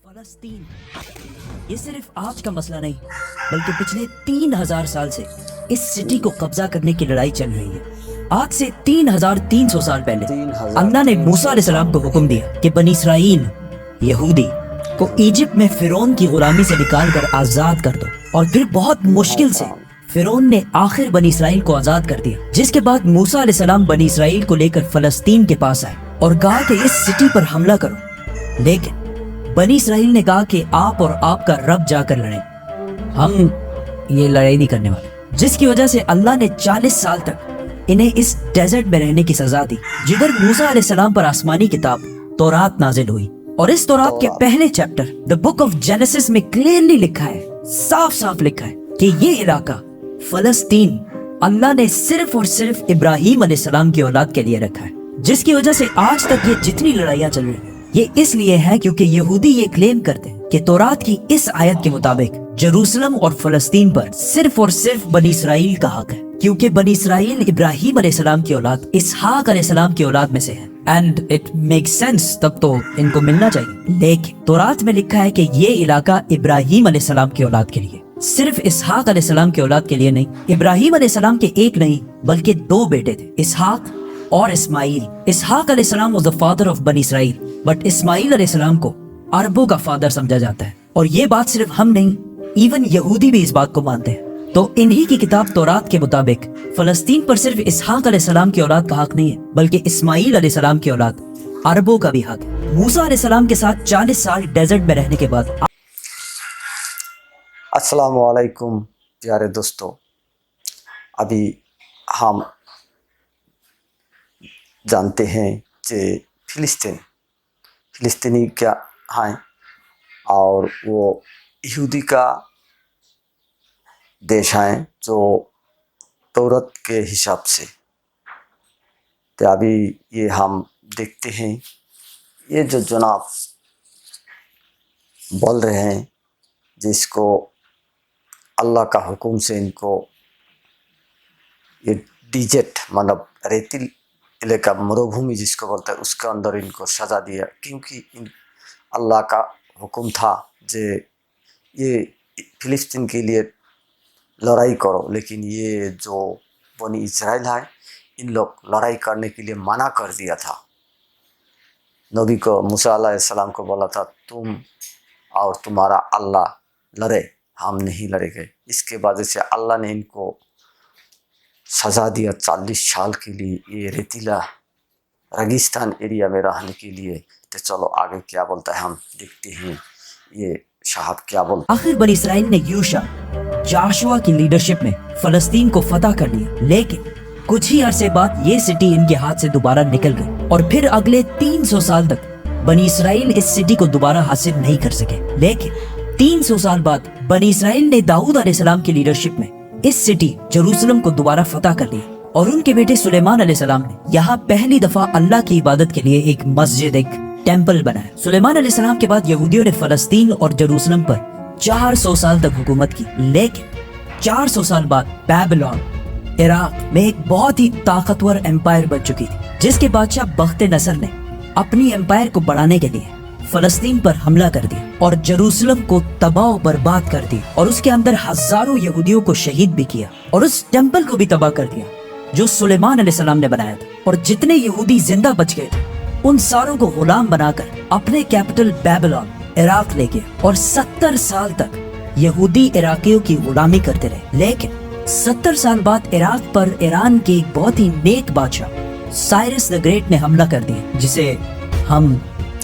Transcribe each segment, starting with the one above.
فلسطین یہ صرف آج کا مسئلہ نہیں بلکہ پچھلے 3000 سال سے اس سٹی کو قبضہ کرنے کی لڑائی چل رہی ہے۔ آج سے 3300 سال پہلے اللہ نے موسیٰ علیہ السلام کو حکم دیا کہ بنی اسرائیل یہودی کو ایجپٹ میں فرعون کی غلامی سے نکال کر آزاد کر دو، اور پھر بہت مشکل سے فرعون نے آخر بنی اسرائیل کو آزاد کر دیا، جس کے بعد موسیٰ علیہ السلام بنی اسرائیل کو لے کر فلسطین کے پاس آئے اور کہا کہ اس سٹی پر حملہ کرو، لیکن بنی اسرائیل نے کہا کہ آپ اور آپ کا رب جا کر لڑیں، ہم یہ لڑائی نہیں کرنے والے، جس کی وجہ سے اللہ نے 40 سال تک انہیں اس ڈیزرٹ میں رہنے کی سزا دی، جدھر موسیٰ علیہ السلام پر آسمانی کتاب تورات نازل ہوئی۔ اور اس تورات کے پہلے chapter the book of Genesis میں کلیئرلی لکھا ہے، صاف صاف لکھا ہے کہ یہ علاقہ فلسطین اللہ نے صرف اور صرف ابراہیم علیہ السلام کی اولاد کے لیے رکھا ہے، جس کی وجہ سے آج تک یہ جتنی لڑائیاں چل رہی ہیں یہ اس لیے ہے کیونکہ یہودی یہ کلیم کرتے ہیں کہ تورات کی اس آیت کے مطابق جروسلم اور فلسطین پر صرف اور صرف بنی اسرائیل کا حق ہے، کیونکہ بنی اسرائیل ابراہیم علیہ السلام کی اولاد اسحاق علیہ السلام کی اولاد میں سے ہے، اینڈ اٹ میک سینس، تب تو ان کو ملنا چاہیے۔ لیکن تورات میں لکھا ہے کہ یہ علاقہ ابراہیم علیہ السلام کی اولاد کے لیے، صرف اسحاق علیہ السلام کی اولاد کے لیے نہیں۔ ابراہیم علیہ السلام کے ایک نہیں بلکہ 2 بیٹے تھے، اسحاق اور اسماعیل۔ اسحاق علیہ السلام was the father of بنی اسرائیل، بٹ اسماعیل علیہ السلام کو عربوں کا فادر سمجھا جاتا ہے، اور یہ بات صرف ہم نہیں، ایون یہودی بھی اس بات کو مانتے ہیں۔ تو انہی کی کتاب تورات کے مطابق فلسطین پر صرف اسحاق علیہ السلام کی اولاد کا حق نہیں ہے بلکہ اسماعیل علیہ السلام کی اولاد عربوں کا بھی حق ہے۔ موسیٰ علیہ السلام کے ساتھ 40 سال ڈیزرٹ میں رہنے کے بعد السلام علیکم پیارے دوستو، ابھی ہم جانتے ہیں کہ فلسطینی کیا ہیں، اور وہ یہودی کا دیش ہیں جو تورات کے حساب سے۔ تو ابھی یہ ہم دیکھتے ہیں، یہ جو جناب بول رہے ہیں جس کو اللہ کا حکم سے ان کو یہ ڈیجٹ مطلب ریتیل علاقہ مروبھومی جس کو بولتا ہے اس کے اندر ان کو سزا دیا، کیونکہ اللہ کا حکم تھا کہ یہ فلسطین کے لیے لڑائی کرو، لیکن یہ جو بنی اسرائیل ہے ان لوگ لڑائی کرنے کے لیے منع کر دیا تھا۔ نبی کو موسیٰ علیہ السلام کو بولا تھا تم اور تمہارا اللہ لڑے، ہم نہیں لڑے گئے۔ اس کے بعد سے اللہ نے ان کو سزا دیا 40 سال کے لیے یہ ریتیلا ریگستان ایریا میں رہنے کے لیے۔ تو چلو آگے کیا بولتا ہے ہم دیکھتے ہیں، یہ صاحب کیا بولتا ہے۔ آخر بنی اسرائیل نے جاشوا کی لیڈرشپ میں فلسطین کو فتح کر لیا، لیکن کچھ ہی عرصے بعد یہ سٹی ان کے ہاتھ سے دوبارہ نکل گئی، اور پھر اگلے 300 سال تک بنی اسرائیل اس سٹی کو دوبارہ حاصل نہیں کر سکے۔ لیکن 300 سال بعد بنی اسرائیل نے داؤد علیہ السلام کی لیڈرشپ میں اس سٹی جروسلم کو دوبارہ فتح کر لیا، اور ان کے بیٹے سلیمان علیہ السلام نے یہاں پہلی دفعہ اللہ کی عبادت کے لیے ایک مسجد، ایک ٹیمپل بنایا۔ سلیمان علیہ السلام کے بعد یہودیوں نے فلسطین اور جروسلم پر 400 سال تک حکومت کی، لیکن 400 سال بعد بیبلون عراق میں ایک بہت ہی طاقتور امپائر بن چکی تھی، جس کے بادشاہ بخت نصر نے اپنی امپائر کو بڑھانے کے لیے فلسطین پر حملہ کر دیا اور جروسلم کو تباہ و برباد کر دیا، اور اس کے اندر ہزاروں یہودیوں کو شہید بھی کیا، اور اس ٹیمپل کو بھی تباہ کر دیا جو سلیمان علیہ السلام نے بنایا تھا۔ اور جتنے یہودی زندہ بچ گئے تھے ان ساروں کو غلام بنا کر اپنے کیپٹل بیبلون عراق لے گیا، اور 70 سال تک یہودی عراقیوں کی غلامی کرتے رہے۔ لیکن 70 سال بعد عراق پر ایران کے ایک بہت ہی نیک بادشاہ سائرس دا گریٹ نے حملہ کر دیا، جسے ہم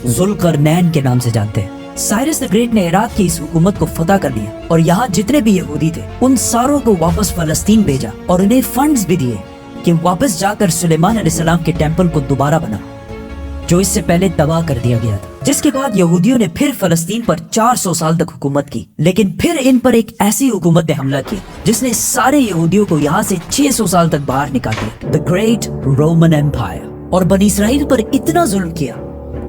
ذوالقرنین کے نام سے جانتے ہیں۔ سائرس دا گریٹ نے عراق کی اس حکومت کو فتح کر لیا، اور یہاں جتنے بھی یہودی تھے ان ساروں کو واپس فلسطین بھیجا، اور انہیں فنڈز بھی دیے کہ واپس جا کر سلیمان علیہ السلام کے ٹیمپل کو دوبارہ بنا جو اس سے پہلے تباہ کر دیا گیا تھا۔ جس کے بعد یہودیوں نے پھر فلسطین پر 400 سال تک حکومت کی، لیکن پھر ان پر ایک ایسی حکومت نے حملہ کیا جس نے سارے یہودیوں کو یہاں سے 600 سال تک باہر نکال دیا، The Great Roman Empire، اور بنی اسرائیل پر اتنا ظلم کیا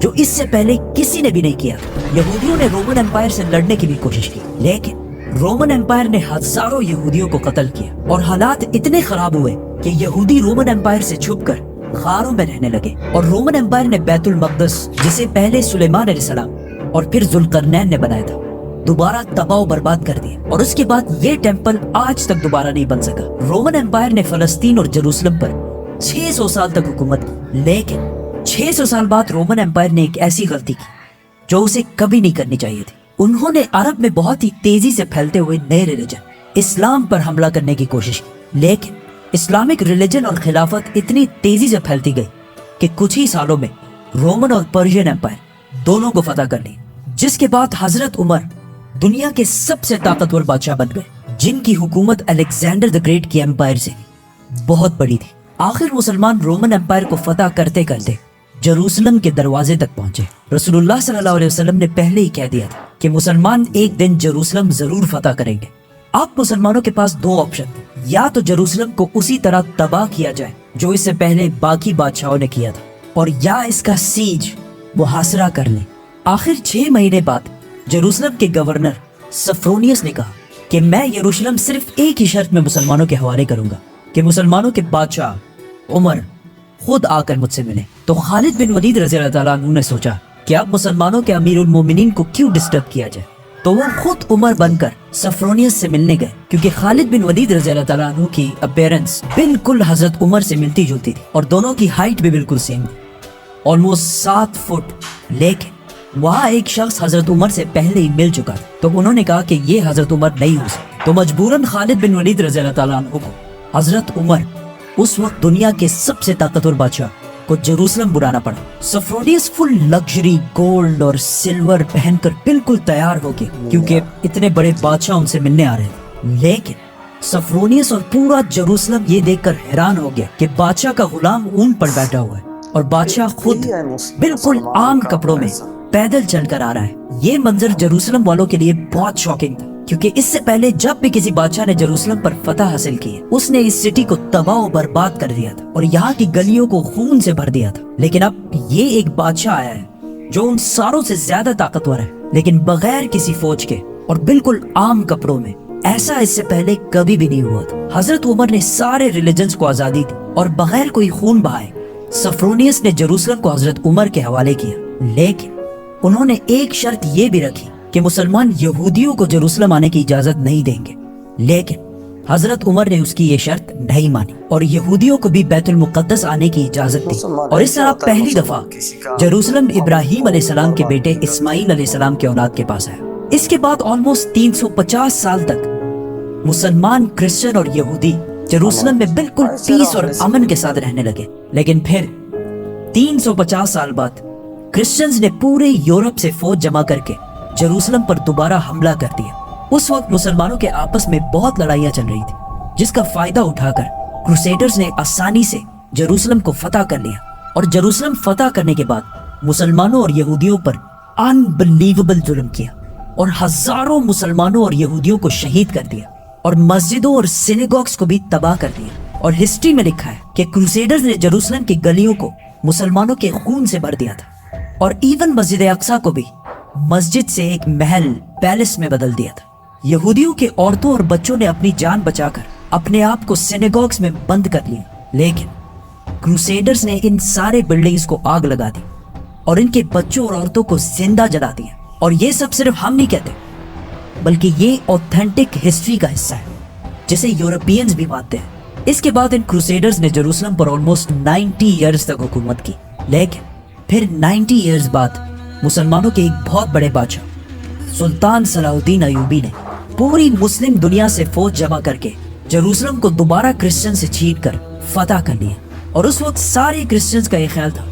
جو اس سے پہلے کسی نے بھی نہیں کیا۔ یہودیوں نے رومن امپائر سے لڑنے کی بھی کوشش کی، لیکن رومن امپائر نے ہزاروں یہودیوں کو قتل کیا، اور حالات اتنے خراب ہوئے کہ یہودی رومن امپائر سے چھپ کر غاروں میں رہنے لگے، اور رومن امپائر نے بیت المقدس، جسے پہلے سلیمان علیہ السلام اور پھر ذوالقرنین نے بنایا تھا، دوبارہ تباہ و برباد کر دیا، اور اس کے بعد یہ ٹیمپل آج تک دوبارہ نہیں بن سکا۔ رومن امپائر نے فلسطین اور جروسلم پر 600 سال تک حکومت کی، لیکن 600 سال بعد رومن امپائر نے ایک ایسی غلطی کی جو اسے کبھی نہیں کرنی چاہیے تھی۔ انہوں نے عرب میں بہت ہی تیزی سے پھیلتے ہوئے نئے ریلیجن اسلام پر حملہ کرنے کی کوشش کی، لیکن اسلامک ریلیجن اور خلافت اتنی تیزی سے پھیلتی گئی کہ کچھ ہی سالوں میں رومن اور پرشین امپائر دونوں کو فتح کر لی، جس کے بعد حضرت عمر دنیا کے سب سے طاقتور بادشاہ بن گئے، جن کی حکومت الیگزینڈر دی گریٹ کی امپائر سے بہت بڑی تھی۔ آخر مسلمان رومن امپائر کو فتح کرتے کرتے جروسلم کے دروازے تک پہنچے۔ رسول اللہ صلی اللہ علیہ وسلم نے پہلے ہی کہہ دیا تھا کہ مسلمان ایک دن جروسلم ضرور فتح کریں گے۔ اب مسلمانوں کے پاس دو آپشن تھے، یا تو جروسلم کو اسی طرح تباہ کیا جائے جو اس سے پہلے باقی بادشاہوں نے کیا تھا، اور یا اس کا سیج محاصرہ کر لیں۔ آخر 6 مہینے بعد جروسلم کے گورنر سفرونیس نے کہا کہ میں یروشلم صرف ایک ہی شرط میں مسلمانوں کے حوالے کروں گا کہ مسلمانوں کے بادشاہ عمر خود آ کر مجھ سے ملے۔ تو خالد بن ولید رضی اللہ تعالیٰ عنہ نے سوچا کہ اب مسلمانوں کے امیر المومنین کو کیوں ڈسٹرب کیا جائے، تو وہ خود عمر بن کر سفرونیس سے ملنے گئے، کیونکہ خالد بن ولید رضی اللہ تعالیٰ عنہ کی اپیرنس بالکل حضرت عمر سے ملتی جلتی تھی، اور دونوں کی ہائٹ بھی بالکل سیم تھی، آلموسٹ 7 فٹ۔ لیکن وہاں ایک شخص حضرت عمر سے پہلے ہی مل چکا تھا، تو انہوں نے کہا کہ یہ حضرت عمر نہیں ہو سکتا، تو مجبوراً خالد بن ولید رضی اللہ تعالیٰ عنہ کو حضرت عمر، اس وقت دنیا کے سب سے طاقتور بادشاہ، کو جروسلم بلانا پڑا۔ سفرونیس فل لگژری گولڈ اور سلور پہن کر بالکل تیار ہو گئے، کیونکہ اتنے بڑے بادشاہ ان سے ملنے آ رہے تھے۔ لیکن سفرونیس اور پورا جروسلم یہ دیکھ کر حیران ہو گیا کہ بادشاہ کا غلام اونٹ پر بیٹھا ہوا ہے، اور بادشاہ خود بالکل عام کپڑوں میں پیدل چل کر آ رہا ہے۔ یہ منظر جروسلم والوں کے لیے بہت شاکنگ تھا، کیونکہ اس سے پہلے جب بھی کسی بادشاہ نے جروسلم پر فتح حاصل کی ہے، اس نے اس سٹی کو تباہ و برباد کر دیا تھا اور یہاں کی گلیوں کو خون سے بھر دیا تھا۔ لیکن اب یہ ایک بادشاہ آیا ہے جو ان ساروں سے زیادہ طاقتور ہے، لیکن بغیر کسی فوج کے اور بالکل عام کپڑوں میں۔ ایسا اس سے پہلے کبھی بھی نہیں ہوا تھا۔ حضرت عمر نے سارے ریلیجنز کو آزادی دی اور بغیر کوئی خون بہائے سفرونیس نے جروسلم کو حضرت عمر کے حوالے کیا، لیکن انہوں نے ایک شرط یہ بھی رکھی کہ مسلمان یہودیوں کو جروسلم آنے کی اجازت نہیں دیں گے۔ لیکن حضرت عمر نے اس کی یہ شرط نہیں مانی اور یہودیوں کو بھی بیت المقدس آنے کی اجازت دی، اور اس طرح پہلی دفعہ جروسلم ابراہیم علیہ السلام کے بیٹے اسماعیل علیہ السلام کے اولاد کے پاس آیا۔ اس کے بعد آلموسٹ 350 سال تک مسلمان، کرسچن اور یہودی جروسلم میں بالکل پیس اور امن کے ساتھ رہنے لگے۔ لیکن پھر 350 سال بعد کرسچنز نے پورے یورپ سے فوج جمع کر کے جروسلم پر دوبارہ حملہ کر دیا۔ اس وقت مسلمانوں کے آپس میں بہت لڑائیاں چل رہی تھی، جس کا فائدہ اٹھا کر کروسیڈرز نے آسانی سے جروسلم کو فتح کر لیا، اور جروسلم فتح کرنے کے بعد مسلمانوں اور یہودیوں پر انبلیویبل ظلم کیا، اور ہزاروں مسلمانوں اور یہودیوں کو شہید کر دیا، اور مسجدوں اور سینیگوگز کو بھی تباہ کر دیا۔ اور ہسٹری میں لکھا ہے کہ کروسیڈرز نے جروسلم کی گلیوں کو مسلمانوں کے خون سے بھر دیا تھا، اور ایون مسجد اقصی کو بھی مسجد سے ایک محل، پیلس میں بدل دیا تھا۔ یہودیوں کے عورتوں اور بچوں نے اپنی جان بچا کر اپنے آپ کو سینیگوگز میں بند کر لیا، لیکن کروسیڈرز نے ان سارے بلڈنگز کو آگ لگا دی اور ان کے بچوں اور عورتوں کو زندہ جلا دیا۔ اور یہ سب صرف ہم نہیں کہتے، بلکہ یہ اوتھینٹک ہسٹری کا حصہ ہے جسے یورپینز بھی مانتے ہیں۔ اس کے بعد ان کروسیڈرز نے جروسلم پر آلموسٹ 90 ایئرز تک حکومت کی، لیکن پھر 90 ایئرز بعد مسلمانوں کے ایک بہت بڑے بادشاہ سلطان صلاح الدین ایوبی نے پوری مسلم دنیا سے فوج جمع کر کے جروسلم کو دوبارہ کرسچن سے چھین کر فتح کر لیا۔ اور اس وقت سارے کرسچنز کا یہ خیال تھا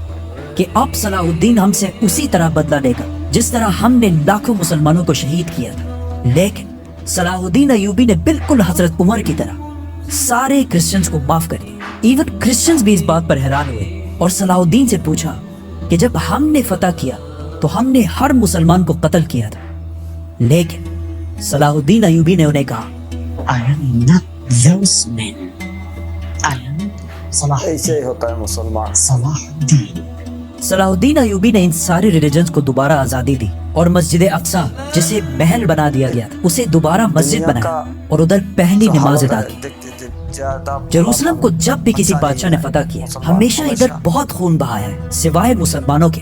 کہ اب صلاح الدین ہم سے اسی طرح بدلہ لے گا جس طرح ہم نے لاکھوں مسلمانوں کو شہید کیا تھا۔ لیکن صلاح الدین ایوبی نے بالکل حضرت عمر کی طرح سارے کرسچنز کو معاف کر دیا۔ ایون کرسچنز بھی اس بات پر حیران ہوئے اور صلاح الدین سے پوچھا کہ جب ہم نے فتح کیا تو ہم نے ہر مسلمان کو قتل کیا تھا، لیکن صلاح الدین ایوبی نے انہیں کہا I am not those men. I am ایسے ہی ہوتا ہے مسلمان۔ صلاح الدین۔ صلاح الدین ایوبی نے ان سارے ریلیجنز کو دوبارہ آزادی دی اور مسجد اقصی جسے محل بنا دیا گیا تھا اسے دوبارہ مسجد بنایا اور ادھر پہلی نماز ادا کی۔ جروسلم کو جب بھی کسی بادشاہ نے فتح کیا ہمیشہ ادھر بہت خون بہایا ہے، سوائے مسلمانوں کے